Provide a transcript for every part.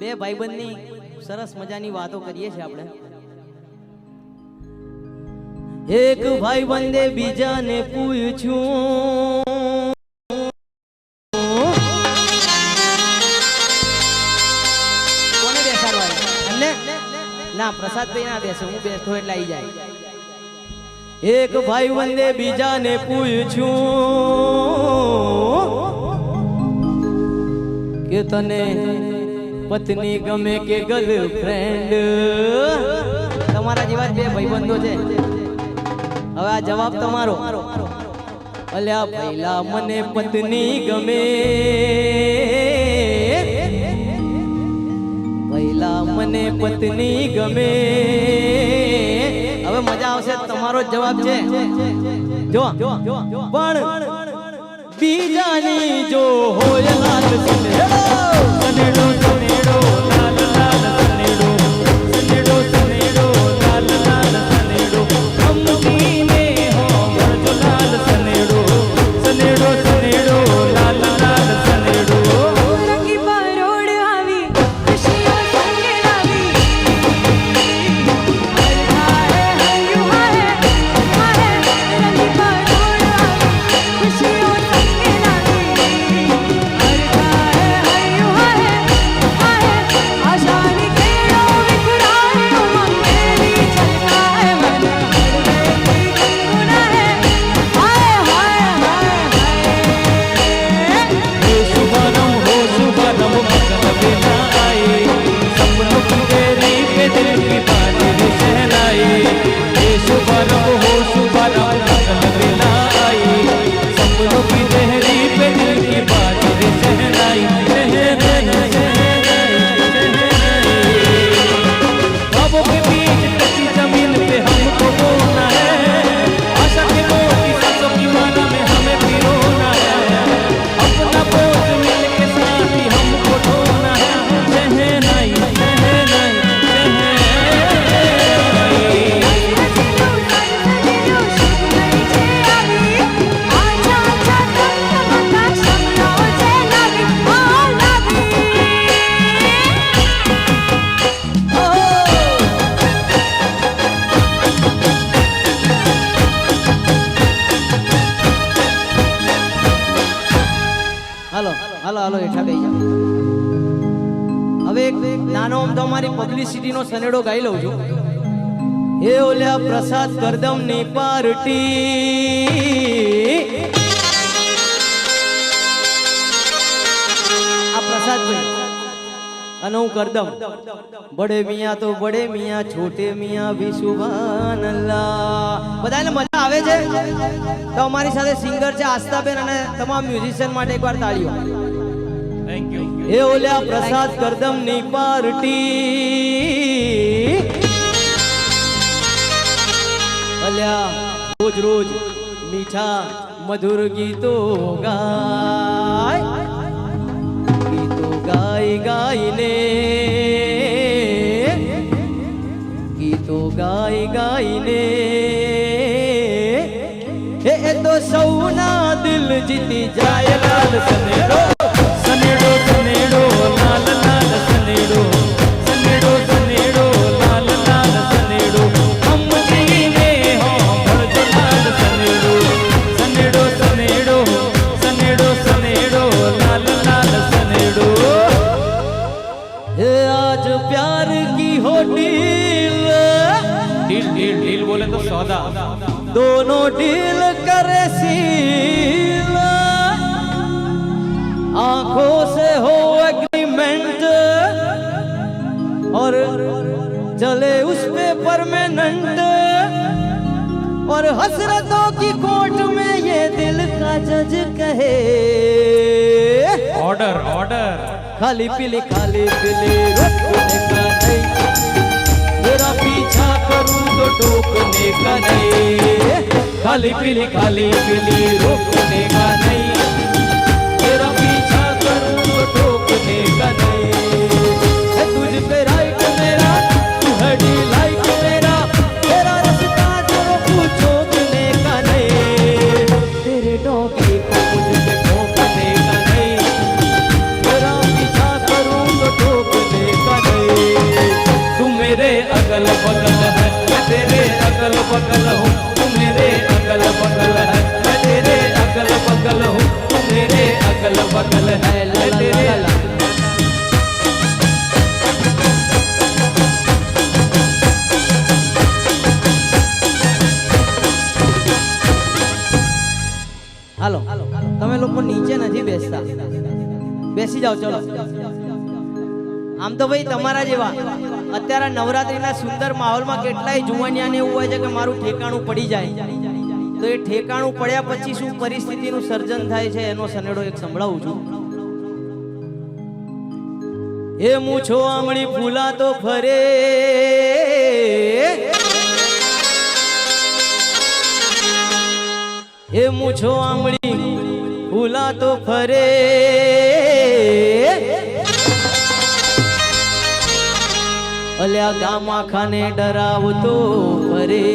બે ભાઈબંધની સરસ મજાની વાતો કરીએ છીએ આપણે. એક ભાઈબંધે બીજાને પૂછ્યું, કોને બેસાડવા એમને? ના, પ્રસાદભાઈ ના બેસે, હું બેઠો એટલે આવી જાય. એક ભાઈબંધે બીજાને પૂછ્યું કે તને પત્ની ગમે કે ગર્લફ્રેન્ડ? તમારા જેવા બે ભાઈબંધો છે. હવે આ જવાબ તમારો. અલ્યા પહેલા મને પત્ની ગમે, પહેલા મને પત્ની ગમે. હવે મજા આવશે, તમારો જ જવાબ છે. જો પણ બીજાની જો હોય લાલ સનેડો, સનેડો સનેડો લાલ લાલ સનેડો, સનેડો સનેડો લાલ લાલ સનેડો, અમકીને હો મરજો લાલ સનેડો, સનેડો સનેડો લાલ લાલ સનેડો. રંગી પરોડ આવી ખુશીઓ સંગે લાવી, હાય હૈયું હાય હાય. રંગી પરોડ આવી ખુશીઓ સંગે લાવી, હાય હૈયું હાય હાય. આશાની કેળો વિખરાયો મંગેલી છલકાય, મન હળવેલી ગુનગુનાય, હાય હાય હાય હાય. हो शुभनम मगन बिना आए, सपनों की तेरी पे दिल की बातें सहलाए. हे शुभनम मगन बिना आए, सपनों की तेरी पे दिल की बातें सहलाई. ख्वाबों के बीच कच्ची जमीन पे हमको बोना है, आशा के मोती सांसों की माला में हमें पिरोना है. अपना बोझ मिल के साथ ही हमको ढोना है. शहनाई शहनाई હાલો હાલો હાલો હેઠા બેસી જાઓ. હવે એક નાનો આમ તો અમારી પબ્લિસિટી નો સનેડો ગાઈ લઉં છું. હે ઓલ્યા પ્રસાદ કરદમ ની પાર્ટી, આ પ્રસાદ ભાઈ અને હું કરદમ. બડે મિયા તો બડે મિયા, છોટે મિયા ભી સુભાન અલ્લાહ. બધાને મજા આવે છે તો અમારી સાથે સિંગર છે આસ્થાબેન અને તમામ મ્યુઝિશિયન માટે એકવાર તાળીઓ. Thank you. હે ઓલ્યા પ્રસાદ કરદમ ની પાર્ટી, અલ્યા રોજ રોજ મીઠા મધુર ગીતો ગાય, ગીતો ગાય ગાઈને, ગીતો ગાય ગાઈને એ તો સૌના દિલ જીતી જાય. લાલ સનેડો સનેડો સનેડો લાલ લાલ સનેડો, સનેડો સનેડો લાલ લાલ સનેડો, અમકીને હો મરજો લાલ સનેડો, સનેડો સનેડો સનેડો સનેડો લાલ લાલ સનેડો. हे आज प्यार की हो डील, डील डील डील बोले तो सौदा, दोनों डील करे सील, आंखों से हो एग्रीमेंट और चले उस पे परमानेंट, और हसरतों की कोर्ट में ये दिल का जज कहे ऑर्डर ऑर्डर. खाली पीली रोकने का नहीं, तेरा पीछा करूं तो टोकने का नहीं. खाली पीली रोकने का नहीं, तेरा पीछा करूं तो टोकने का नहीं. है तुझ पे राइट मेरा, तू है डी लाइक मेरा, तेरा रास्ता जो पूछोकने का नहीं. तेरे डोंकी को मुझ पे ठोकने का नहीं, तेरा पीछा करूं तो ठोकने જાઓ ચલો. આમ તો ભાઈ તમારા જેવા અત્યારે નવરાત્રીના સુંદર માહોલમાં કેટલાય જુવાનિયાને એવું હોય છે કે મારું ઠેકાણું પડી જાય, તો એ ઠેકાણું પડ્યા પછી શું પરિસ્થિતિનું સર્જન થાય છે એનો સનેડો એક સંભળાવું છું. એ મૂછો આમળી ફૂલા તો ફરે, એ મૂછો આમળી ફૂલા તો ફરે, અલ્યા ગામા ખાને ડરાવતો ફરે,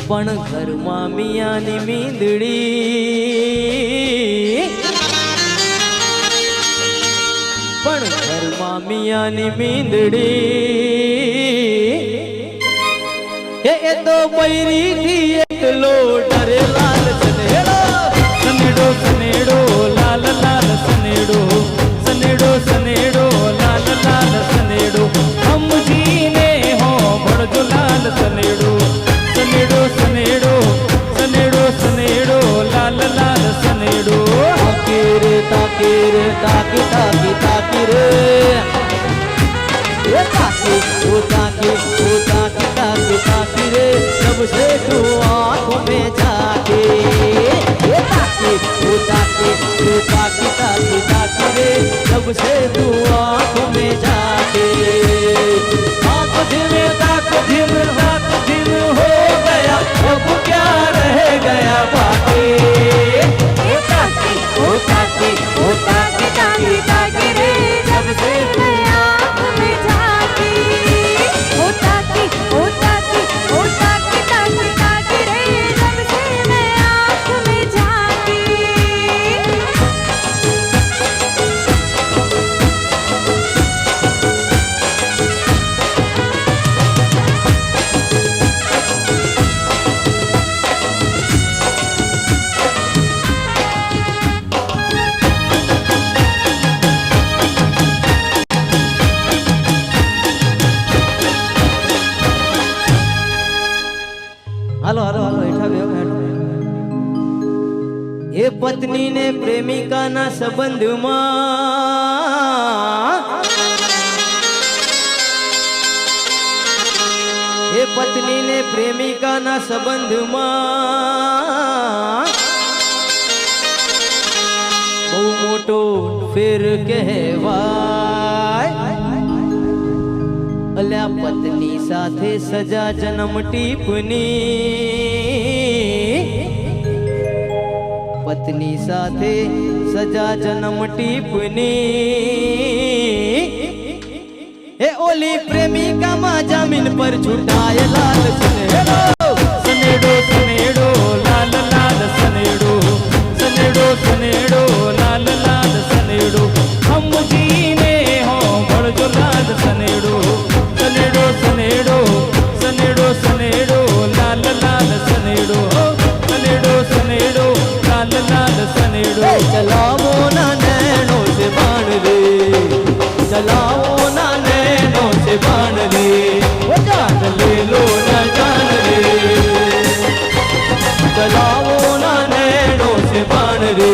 પણ ઘરમાં મિયાની મીંદડી, પણ ઘરમાં મિયાની મીંદડી, એ તો બૈરીથી એકલો ડરે લાલ સનેડો, સનેડો સનેડો લાલ લાલ સનેડો, સનેડો સનેડો લાલ લાલ સનેડો, સમજીને હો ભળજો લાલ સનેડો, સનેડો સનેડો સનેડો સનેડો લાલ લાલ સનેડો. તાકી રે તાકી તાકી તાકી રે, એ તાકી ઓ તાકી ઓ તાકી તાકી તાકી રે, जब से तू आँखों में झाके, ये ताकी ઓ તાકી ઓ તાકી તાકી તાકી રે, जब से तू आँखों में झाके, आँख दिल हो गया, अब क्या रह गया बाकी. ओ ताकी ताकी ताकी रे, जब से मैं आँख में झांकी, ओ ताकी ताकी ताकी ताकी रे, जब से मैं आँख में झांकी. હાલો હાલો હાલો હેઠા બેહો હેઠા. એ પત્ની ને પ્રેમિકાના સંબંધમાં, એ પત્ની ને પ્રેમિકાના સંબંધમાં બહુ મોટો ફેર કહેવાય. અલ્યા પત્ની સાથે સજા જન્મ ટીપની, પત્ની સાથે સજા જન્મ ટીપની, એ ઓલી પ્રેમિકામાં જામીન પર છૂટાય લાલ સનેડો, સનેડો સનેડો લાલ લાલ સનેડો, સનેડો સનેડો લાલ લાલ સનેડો, સમજીને હો ભળજો લાલ સનેડો, સનેડો સનેડો સનેડો સનેડો લાલ લાલ સનેડો, સનેડો સનેડો લાલ લાલ સનેડો. ચલાવો ના નૈનો સે બાણ રે, ચલાવો ના નૈનો સે બાણ રે, ઓ જાન લે લો ના જાન રે, ચલાવો ના નૈનો સે બાણ રે,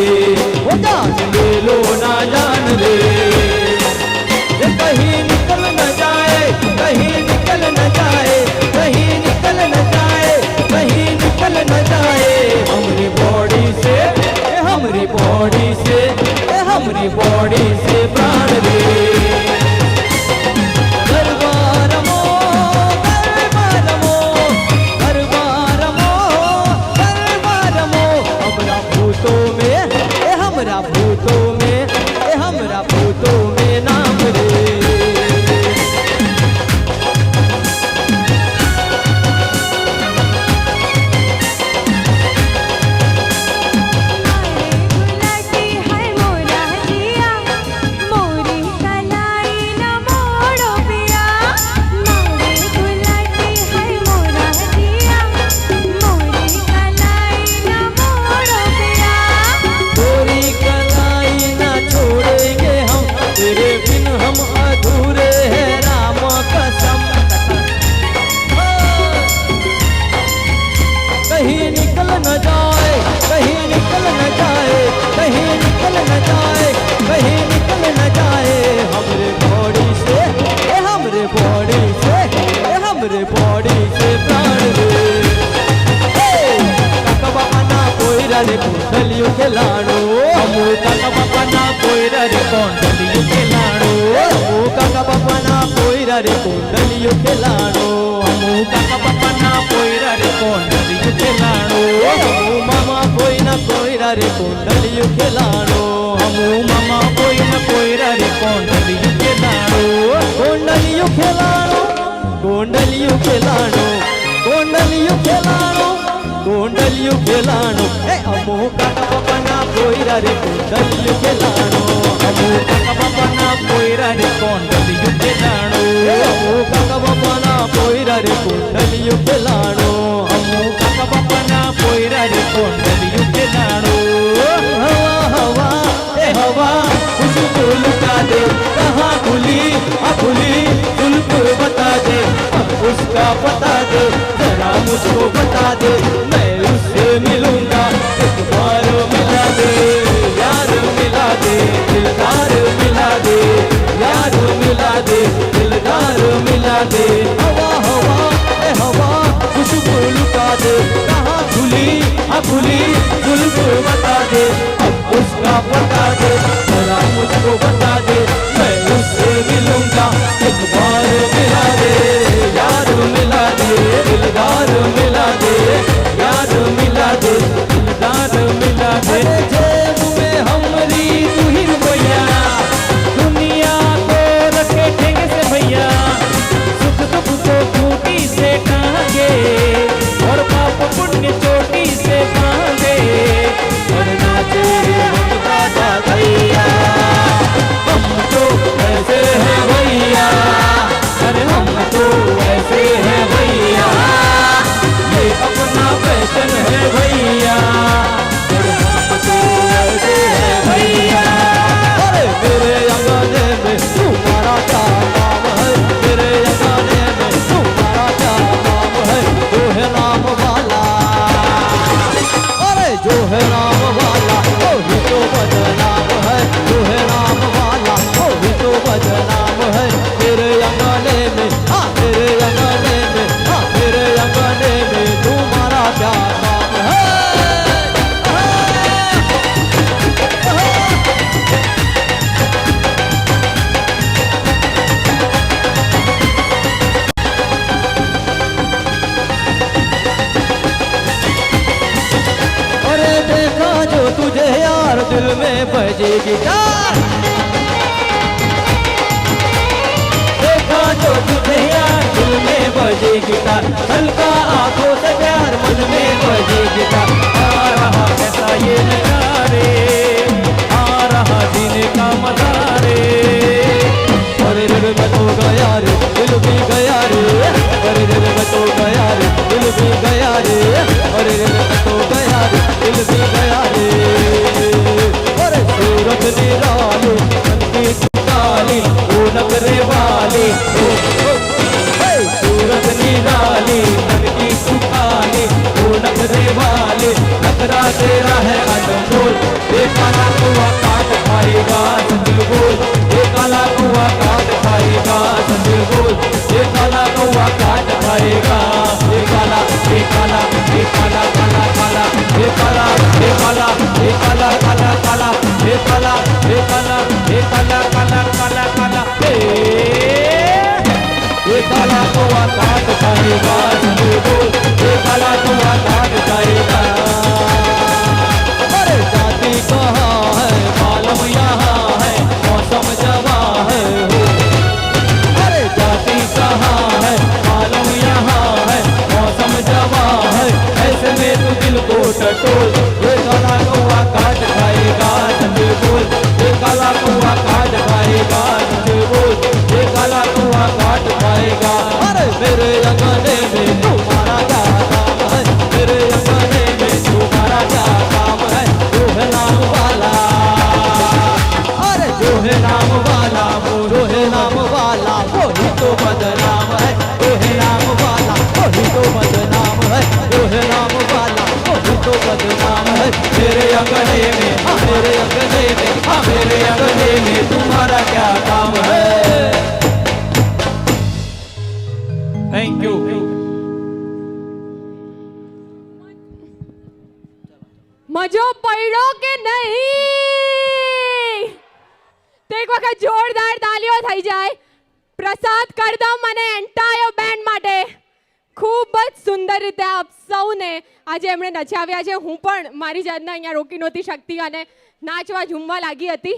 ઓ જાન લે લો ના જાન રે. कहीं निकल न जाए, कहीं निकल न जाए, कहीं निकल न जाए, कहीं निकल न जाए, हमारी बॉडी से, हमारी बॉडी से, हमारी बॉडी से प्राण रे. गरबा रमो गरबा रमो गरबा रमो गरबा रमो, हमरा भूतों में, हमरा भूतों में, हमरा भूतों में नाम रे. गुलाटी है मोरा जिया, मोरी કોંડલિયું ખેલાણો કાકા બાપાના પોયરા રે કોંડલિયું ખેલાણો કાકા બાપાના પોયરા રે કોંડલિયું ખેલાણો મામા કોઈના પોયરા રે કોંડલિયું ખેલાણો મામા કોઈના પોયરા રે કોંડલિયું ખેલાણો કોંડલિયું ખેલાણો કોંડલિયું ખેલાણો કોંડલિયું ખેલાણો કોંડલિયું ખેલાણો એ અમો કાકા બાપાના પોયરા રે કોંડલિયું ખેલાણો અમો કાકા બાપાના પોયરા રે કોંડલિયું ખેલાણો અમો કાકા બાપાના પોયરા રે કોંડલિયું ખેલાણો અમો કાકા બાપાના પોયરા રે કોંડલિયું ખેલાણો હવા હવા એ હવા ખુશબુ લुटा दे कहाँ खुली खुली जुल्फ बता दे उसका पता दे जरा मुझको बता दे मैं उससे मिलूंगा एक बार मिला दे यार मिला दे दिलदार मिला दे यार मिला दे दिलदार मिला दे हवा हवा ए हवा खुशबू लुटा दे कहाँ खुली जुल्फ बता दे अब उसका पता दे जरा मुझको बता दे मैं उससे मिलूंगा एक बार मिला दे यार मिला दे दिलदार मिला दे यार मिला दे दिलदार मिला दे जेब में हमरी तू ही रुपया दुनिया को रखे ठेंगे से भैया सुख दुख को खूंटी से टांगे और पाप पुण्य चोटी से बांधे और नाचे हम दादा भैया हम तो ऐसे हैं भैया अरे हम तो ऐसे हैं भैया ये अपना फैशन है भैया और हम तो ऐसे हैं भैया अरे मेरे अंगने में तुम्हारा क्या नाम है मेरे अंगने में तुम्हारा क्या नाम है जो है नाम वाला अरे जो है नाम वाला वो ही तो बदनाम है जो है नाम वाला वो ही तो बदनाम है मेरे अंगने में हाँ मेरे अंगने में हाँ मेरे अंगने में तुम्हारा क्या नाम है अरे देखा जो तुझे यार दिल में बजे गिटार देखा जो तुझे यार दिल में बजे गिटार हल्का आंखों से प्यार मन में बजे गिटार आ रहा कैसा ये नजारे आ रहा जीने का मजा रे अरे रे मैं तो गया रे दिल भी गया रे अरे रे मैं तो गया रे दिल भी गया रे अरे रे मैं तो गया रे दिल भी गया रे अरे सूरत निराली मंदी काली वो नखरे वाली सूरत निराली मनकी सुखाली वो नखरे वाली नखरा तेरा है अनमोल ये काला कुआ काट खाएगा संदिल बोल ये काला कुआ काट खाएगा संदिल बोल ये काला कुआ काट खाएगा ये काला ये काला ये काला काला काला ये काला ये काला ये काला काला काला ये काला ये काला ये काला काला काला काला ये काला कुआ काट खाएगा संदिल बोल ये काला कुआ काट खाएगा अरे जाति कहाँ है मालूम यहाँ है मौसम जवा है अरे जाति कहाँ है मालूम यहाँ है मौसम जवा है ऐसे में तू दिल को टटोल ये काला कौआ काट खाएगा संदिल बोल ये काला कौआ काट खाएगा संदिल बोल ये काला कौआ काट खाएगा अरे मेरे अंगने में तुम्हारा क्या काम है मेरे अंगने में तुम्हारा क्या काम है जो है नाम वाला अरे जो है नाम वाला वो जो है नाम वाला वो ही तो बदनाम है जो है नाम वाला वो ही तो बदनाम है जो है नाम वाला वो ही तो बदनाम है मेरे अंगने में हाँ मेरे अंगने में हाँ मेरे अंगने में तुम्हारा क्या काम है थैंक यू મજો પડ્યો કે નહીં તે એક વખત જોરદાર તાલીઓ થઈ જાય પ્રસાદ કરદમ અને એન્ટાયર બેન્ડ માટે. ખૂબ જ સુંદર રીતે આપ સૌને આજે એમણે નચાવ્યા છે. હું પણ મારી જાતને અહીંયા રોકી નહોતી શકતી અને નાચવા ઝૂમવા લાગી હતી.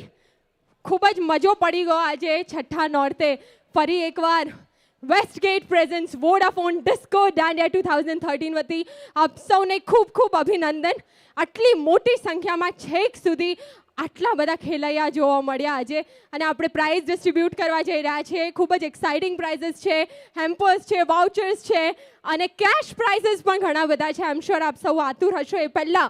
ખૂબ જ મજો પડી ગયો આજે છઠ્ઠા નોરતે. ફરી એકવાર વેસ્ટગેટ પ્રેઝન્સ વોડાફોન ડિસ્કો દાંડિયા 2013 વતી આપ સૌને ખૂબ ખૂબ અભિનંદન. આટલી મોટી સંખ્યામાં છેક સુધી આટલા બધા ખેલૈયા જોવા મળ્યા આજે અને આપણે પ્રાઇઝ ડિસ્ટ્રીબ્યુટ કરવા જઈ રહ્યા છીએ. ખૂબ જ એક્સાઇટિંગ પ્રાઇઝીસ છે, હેમ્પર્સ છે, વાઉચર્સ છે અને કેશ પ્રાઇઝીસ પણ ઘણા બધા છે. આઈ એમ શ્યોર આપ સૌ આતુર હશો. એ પહેલાં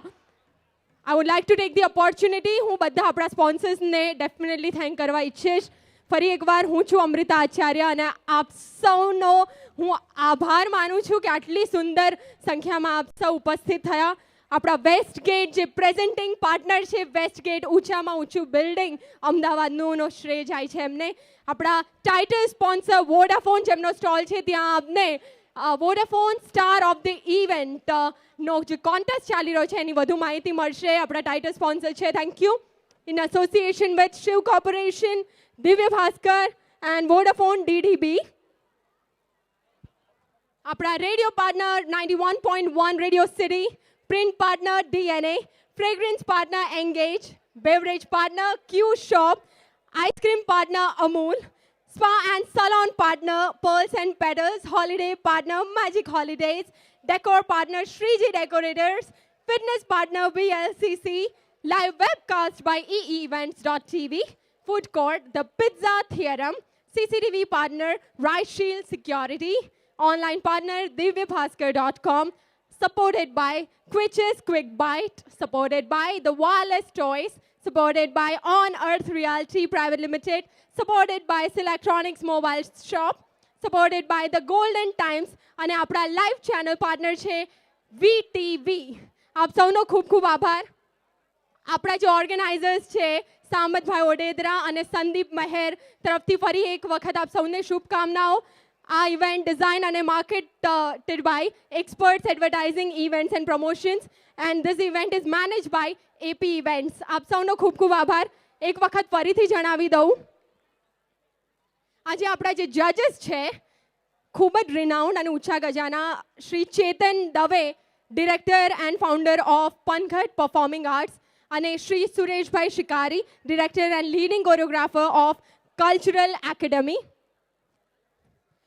I would like to take the opportunity. હું બધા આપણા સ્પોન્સર્સને ડેફિનેટલી થેન્ક કરવા ઈચ્છીશ. ફરી એકવાર હું છું અમૃતા આચાર્ય અને આપ સૌનો હું આભાર માનું છું કે આટલી સુંદર સંખ્યામાં આપ સૌ ઉપસ્થિત થયા. આપણા વેસ્ટગેટ જે પ્રેઝન્ટિંગ પાર્ટનર છે, વેસ્ટગેટ ઊંચામાં ઊંચું બિલ્ડિંગ અમદાવાદનો શ્રેય જાય છે એમને. આપણા ટાઇટલ સ્પોન્સર વોડાફોન જેમનો સ્ટોલ છે ત્યાં આપને Vodafone star of the event નો જે કોન્ટેસ્ટ ચાલી રહ્યો છે એની વધુ માહિતી મળશે. આપણા ટાઇટલ સ્પોન્સર છે. Thank you. In association with Shiv Corporation, Divya Bhaskar and Vodafone DDB. આપણા radio partner 91.1 Radio City, print partner DNA, fragrance partner Engage, beverage partner Q Shop, ice cream partner Amul, spa and salon partner Pearls and Petals, holiday partner Magic Holidays, decor partner Shriji Decorators, fitness partner VLCC, live webcast by eevents.tv, food court The Pizza Theorem, CCTV partner Rice Shield Security, online partner divyabhaskar.com, supported by Quitches Quick Bite, supported by The Wireless Toys, supported by On Earth Realty Private Limited, supported by Selectronics Mobile Shop, supported by The Golden Times અને આપણા live channel partner છે VTV. આપ સૌનો ખૂબ ખૂબ આભાર. આપણા જે ઓર્ગેનાઇઝર્સ છે સામતભાઈ ઓડેદરા અને સંદીપ મહેર તરફથી ફરી એક વખત આપ સૌને શુભકામનાઓ. આ ઇવેન્ટ ડિઝાઇન અને marketed by experts advertising events and promotions and this event is manage by AP events. આપ સૌનો ખૂબ ખૂબ આભાર. એક વખત ફરીથી જણાવી દઉં, આજે આપણા જે જજીસ છે ખૂબ જ રિનાઉન્ડ અને ઊંચા ગજાના Shri Chetan Dave, director and founder of Panghat performing arts, અને Shri Sureshbhai Shikari, director and leading choreographer of cultural academy.